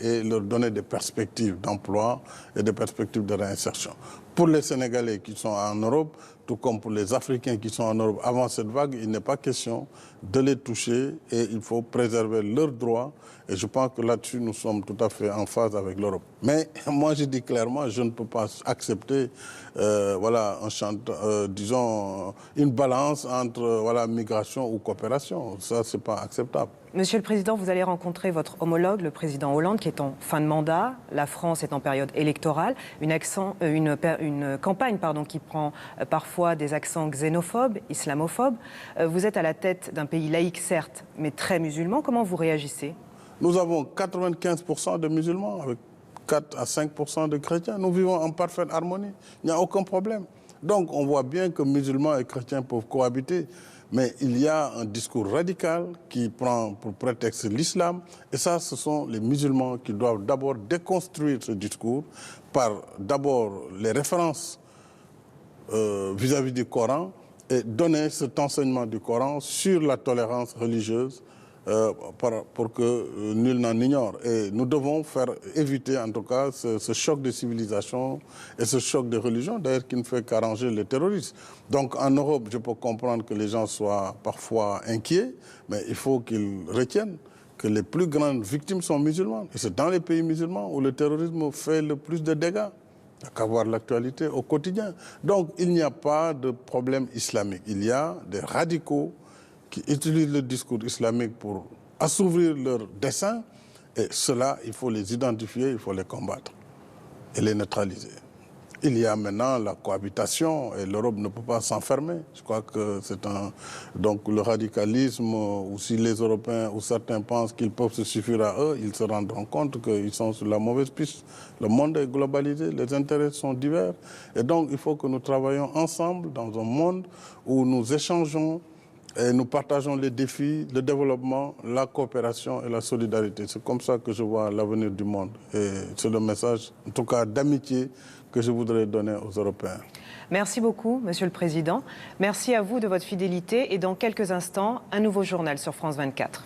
et leur donner des perspectives d'emploi et des perspectives de réinsertion. Pour les Sénégalais qui sont en Europe, tout comme pour les Africains qui sont en Europe avant cette vague, il n'est pas question de les toucher et il faut préserver leurs droits. Et je pense que là-dessus, nous sommes tout à fait en phase avec l'Europe. Mais moi, je dis clairement, je ne peux pas accepter disons, une balance entre migration ou coopération. Ça, ce n'est pas acceptable. Monsieur le Président, vous allez rencontrer votre homologue, le président Hollande, qui est en fin de mandat. La France est en période électorale. Une campagne qui prend parfois des accents xénophobes, islamophobes. Vous êtes à la tête d'un pays laïque, certes, mais très musulman. Comment vous réagissez ? Nous avons 95% de musulmans, avec 4 à 5% de chrétiens. Nous vivons en parfaite harmonie. Il n'y a aucun problème. Donc, on voit bien que musulmans et chrétiens peuvent cohabiter. Mais il y a un discours radical qui prend pour prétexte l'islam. Et ça, ce sont les musulmans qui doivent d'abord déconstruire ce discours par d'abord les références vis-à-vis du Coran et donner cet enseignement du Coran sur la tolérance religieuse pour que nul n'en ignore. Et nous devons éviter en tout cas ce choc de civilisation et ce choc de religion, d'ailleurs qui ne fait qu'arranger les terroristes. Donc en Europe, je peux comprendre que les gens soient parfois inquiets, mais il faut qu'ils retiennent que les plus grandes victimes sont musulmanes. Et c'est dans les pays musulmans où le terrorisme fait le plus de dégâts. Il n'y a qu'à voir l'actualité au quotidien. Donc il n'y a pas de problème islamique. Il y a des radicaux qui utilisent le discours islamique pour assouvir leurs desseins. Et cela, il faut les identifier, il faut les combattre et les neutraliser. Il y a maintenant la cohabitation et l'Europe ne peut pas s'enfermer. Je crois que c'est donc le radicalisme, ou si les Européens ou certains pensent qu'ils peuvent se suffire à eux, ils se rendront compte qu'ils sont sur la mauvaise piste. Le monde est globalisé, les intérêts sont divers. Et donc il faut que nous travaillions ensemble dans un monde où nous échangeons et nous partageons les défis, le développement, la coopération et la solidarité. C'est comme ça que je vois l'avenir du monde. Et c'est le message, en tout cas d'amitié, que je voudrais donner aux Européens. Merci beaucoup, Monsieur le Président. Merci à vous de votre fidélité. Et dans quelques instants, un nouveau journal sur France 24.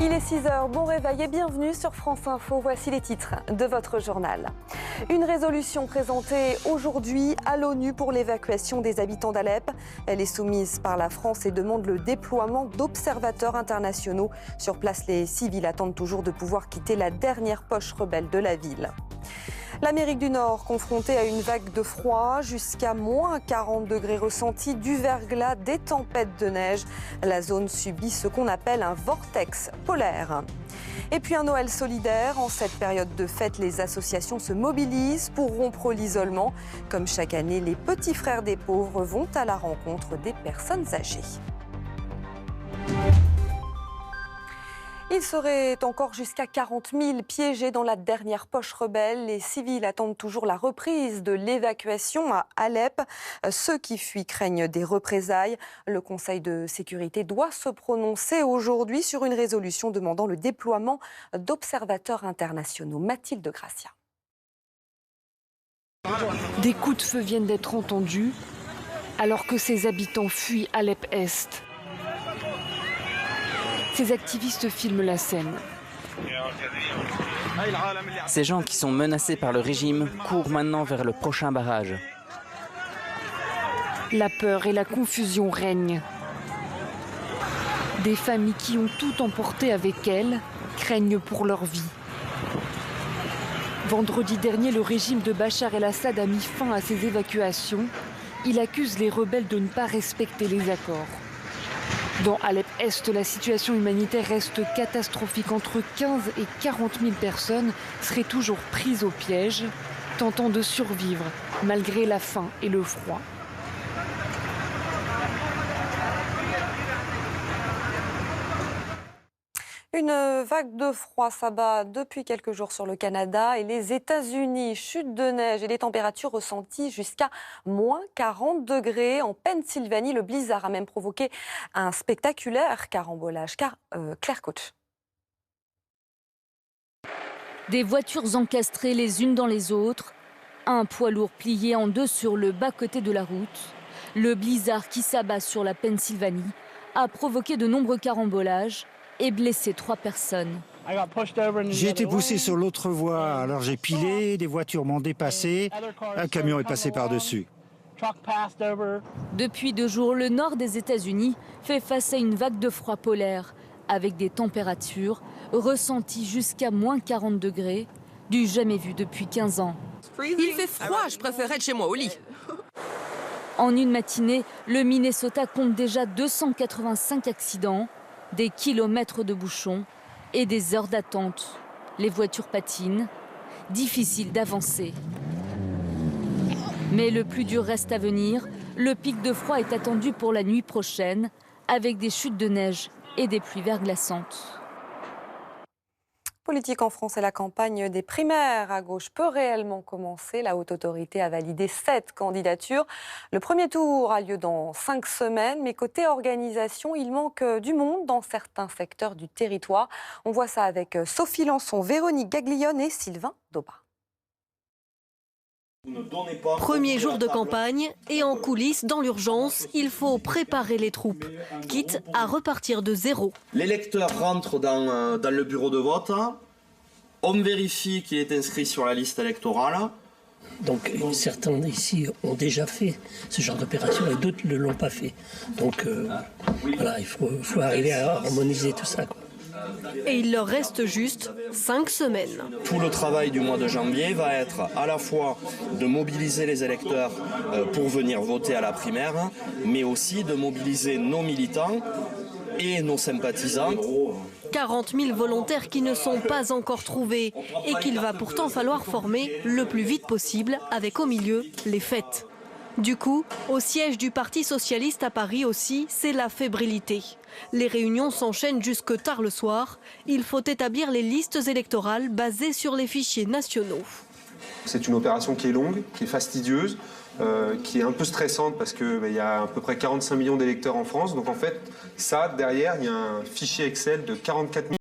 Il est 6h, bon réveil et bienvenue sur France Info. Voici les titres de votre journal. Une résolution présentée aujourd'hui à l'ONU pour l'évacuation des habitants d'Alep. Elle est soumise par la France et demande le déploiement d'observateurs internationaux. Sur place, les civils attendent toujours de pouvoir quitter la dernière poche rebelle de la ville. L'Amérique du Nord confrontée à une vague de froid, jusqu'à moins 40 degrés ressentis, du verglas, des tempêtes de neige. La zone subit ce qu'on appelle un vortex polaire. Et puis un Noël solidaire. En cette période de fête, les associations se mobilisent pour rompre l'isolement. Comme chaque année, les petits frères des pauvres vont à la rencontre des personnes âgées. Il serait encore jusqu'à 40 000 piégés dans la dernière poche rebelle. Les civils attendent toujours la reprise de l'évacuation à Alep. Ceux qui fuient craignent des représailles. Le Conseil de sécurité doit se prononcer aujourd'hui sur une résolution demandant le déploiement d'observateurs internationaux. Mathilde Gracia. Des coups de feu viennent d'être entendus alors que ses habitants fuient Alep-Est. Ces activistes filment la scène. Ces gens qui sont menacés par le régime courent maintenant vers le prochain barrage. La peur et la confusion règnent. Des familles qui ont tout emporté avec elles craignent pour leur vie. Vendredi dernier, le régime de Bachar el-Assad a mis fin à ces évacuations. Il accuse les rebelles de ne pas respecter les accords. Dans Alep-Est, la situation humanitaire reste catastrophique. Entre 15 et 40 000 personnes seraient toujours prises au piège, tentant de survivre malgré la faim et le froid. Une vague de froid s'abat depuis quelques jours sur le Canada et les États-Unis. Chute de neige et des températures ressenties jusqu'à moins 40 degrés. En Pennsylvanie, le blizzard a même provoqué un spectaculaire carambolage. Claire Coach. Des voitures encastrées les unes dans les autres. Un poids lourd plié en deux sur le bas-côté de la route. Le blizzard qui s'abat sur la Pennsylvanie a provoqué de nombreux carambolages et blessé 3 personnes. J'ai été poussé sur l'autre voie, alors j'ai pilé, des voitures m'ont dépassé, un camion est passé par-dessus. Depuis 2 jours, le nord des États-Unis fait face à une vague de froid polaire, avec des températures ressenties jusqu'à moins 40 degrés, du jamais vu depuis 15 ans. Il fait froid, je préfère être chez moi au lit. En une matinée, le Minnesota compte déjà 285 accidents, des kilomètres de bouchons et des heures d'attente. Les voitures patinent, difficile d'avancer. Mais le plus dur reste à venir. Le pic de froid est attendu pour la nuit prochaine, avec des chutes de neige et des pluies verglaçantes. Politique en France et la campagne des primaires à gauche peut réellement commencer. La Haute Autorité a validé 7 candidatures. Le premier tour a lieu dans 5 semaines, mais côté organisation, il manque du monde dans certains secteurs du territoire. On voit ça avec Sophie Lançon, Véronique Gaglione et Sylvain Dauba. Premier jour de campagne et en coulisses, dans l'urgence, il faut préparer les troupes, quitte à repartir de zéro. L'électeur rentre dans le bureau de vote, on vérifie qu'il est inscrit sur la liste électorale. Donc certains ici ont déjà fait ce genre d'opération et d'autres ne l'ont pas fait. Donc voilà, il faut arriver à harmoniser tout ça, quoi. Et il leur reste juste 5 semaines. Tout le travail du mois de janvier va être à la fois de mobiliser les électeurs pour venir voter à la primaire, mais aussi de mobiliser nos militants et nos sympathisants. 40 000 volontaires qui ne sont pas encore trouvés et qu'il va pourtant falloir former le plus vite possible, avec au milieu les fêtes. Du coup, au siège du Parti socialiste à Paris aussi, c'est la fébrilité. Les réunions s'enchaînent jusque tard le soir. Il faut établir les listes électorales basées sur les fichiers nationaux. C'est une opération qui est longue, qui est fastidieuse, qui est un peu stressante parce qu'il y a à peu près 45 millions d'électeurs en France. Donc en fait, ça, derrière, il y a un fichier Excel de 44 000.